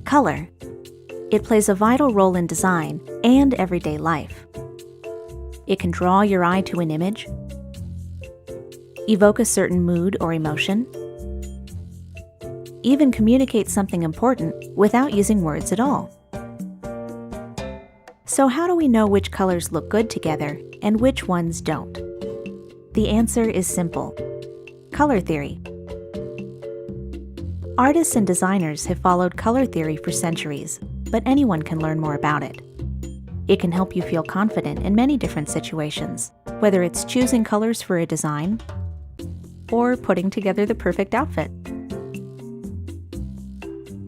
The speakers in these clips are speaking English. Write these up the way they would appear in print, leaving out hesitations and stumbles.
Color. It plays a vital role in design and everyday life. It can draw your eye to an image, evoke a certain mood or emotion, even communicate something important without using words at all. So how do we know which colors look good together and which ones don't? The answer is simple: color theory. Artists and designers have followed color theory for centuries, but anyone can learn more about it. It can help you feel confident in many different situations, whether it's choosing colors for a design or putting together the perfect outfit.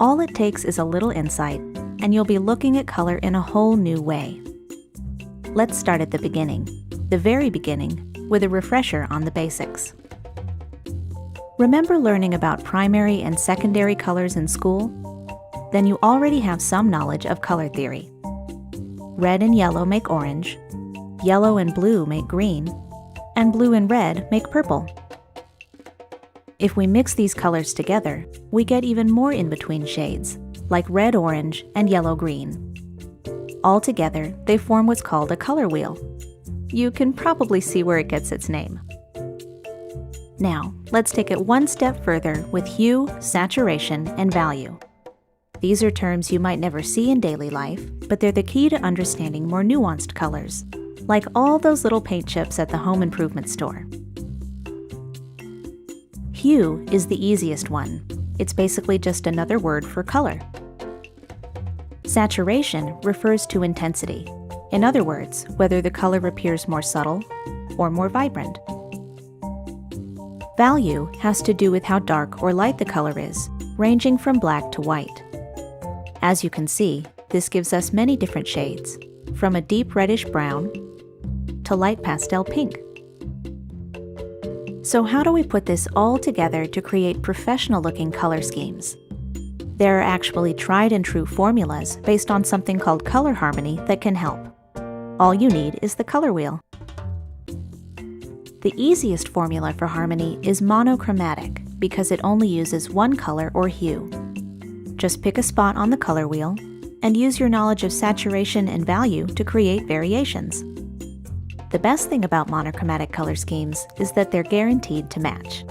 All it takes is a little insight, and you'll be looking at color in a whole new way. Let's start at the beginning, the very beginning, with a refresher on the basics. Remember learning about primary and secondary colors in school? Then you already have some knowledge of color theory. Red and yellow make orange, yellow and blue make green, and blue and red make purple. If we mix these colors together, we get even more in-between shades, like red-orange and yellow-green. All together, they form what's called a color wheel. You can probably see where it gets its name. Now, let's take it one step further with hue, saturation, and value. These are terms you might never see in daily life, but they're the key to understanding more nuanced colors, like all those little paint chips at the home improvement store. Hue is the easiest one. It's basically just another word for color. Saturation refers to intensity. In other words, whether the color appears more subtle or more vibrant. Value has to do with how dark or light the color is, ranging from black to white. As you can see, this gives us many different shades, from a deep reddish brown to light pastel pink. So how do we put this all together to create professional-looking color schemes? There are actually tried and true formulas based on something called color harmony that can help. All you need is the color wheel. The easiest formula for harmony is monochromatic because it only uses one color or hue. Just pick a spot on the color wheel and use your knowledge of saturation and value to create variations. The best thing about monochromatic color schemes is that they're guaranteed to match.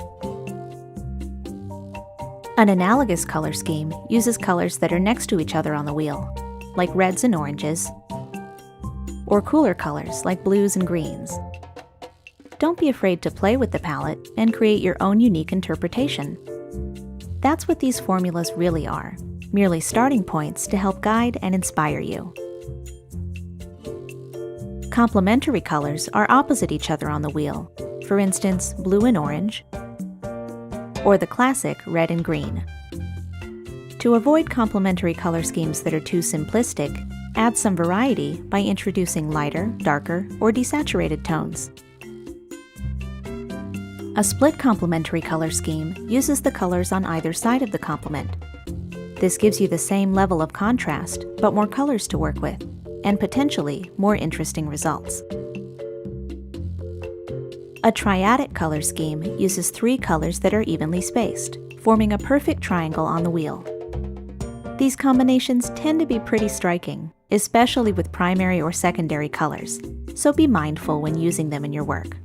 An analogous color scheme uses colors that are next to each other on the wheel, like reds and oranges, or cooler colors like blues and greens. Don't be afraid to play with the palette and create your own unique interpretation. That's what these formulas really are, merely starting points to help guide and inspire you. Complementary colors are opposite each other on the wheel, for instance, blue and orange, or the classic red and green. To avoid complementary color schemes that are too simplistic, add some variety by introducing lighter, darker, or desaturated tones. A split complementary color scheme uses the colors on either side of the complement. This gives you the same level of contrast, but more colors to work with, and potentially more interesting results. A triadic color scheme uses 3 colors that are evenly spaced, forming a perfect triangle on the wheel. These combinations tend to be pretty striking, especially with primary or secondary colors, so be mindful when using them in your work.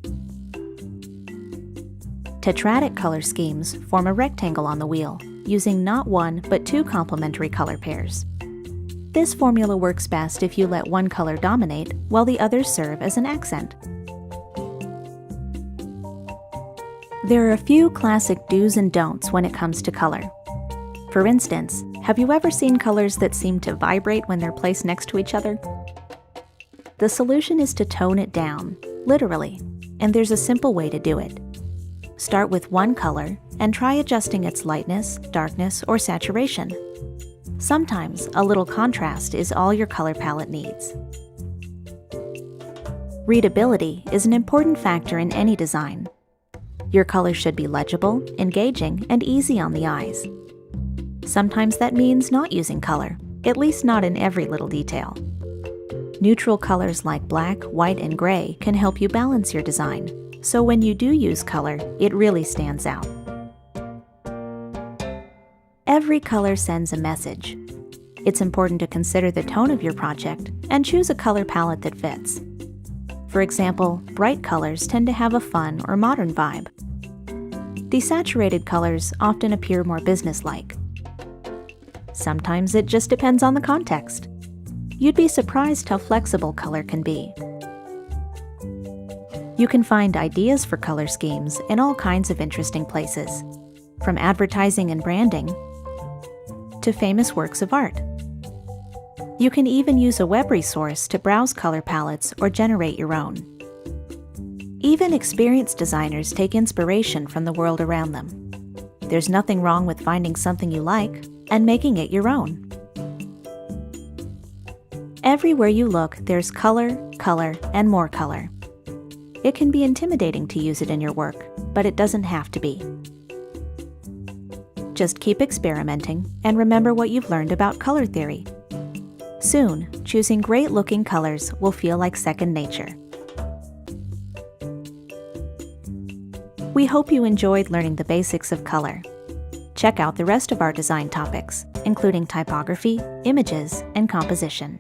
Tetradic color schemes form a rectangle on the wheel, using not 1 but 2 complementary color pairs. This formula works best if you let one color dominate while the others serve as an accent. There are a few classic do's and don'ts when it comes to color. For instance, have you ever seen colors that seem to vibrate when they're placed next to each other? The solution is to tone it down, literally, and there's a simple way to do it. Start with one color and try adjusting its lightness, darkness, or saturation. Sometimes a little contrast is all your color palette needs. Readability is an important factor in any design. Your colors should be legible, engaging, and easy on the eyes. Sometimes that means not using color, at least not in every little detail. Neutral colors like black, white, and gray can help you balance your design, so when you do use color, it really stands out. Every color sends a message. It's important to consider the tone of your project and choose a color palette that fits. For example, bright colors tend to have a fun or modern vibe. Desaturated colors often appear more businesslike. Sometimes it just depends on the context. You'd be surprised how flexible color can be. You can find ideas for color schemes in all kinds of interesting places, from advertising and branding to famous works of art. You can even use a web resource to browse color palettes or generate your own. Even experienced designers take inspiration from the world around them. There's nothing wrong with finding something you like and making it your own. Everywhere you look, there's color, color, and more color. It can be intimidating to use it in your work, but it doesn't have to be. Just keep experimenting and remember what you've learned about color theory. Soon, choosing great-looking colors will feel like second nature. We hope you enjoyed learning the basics of color. Check out the rest of our design topics, including typography, images, and composition.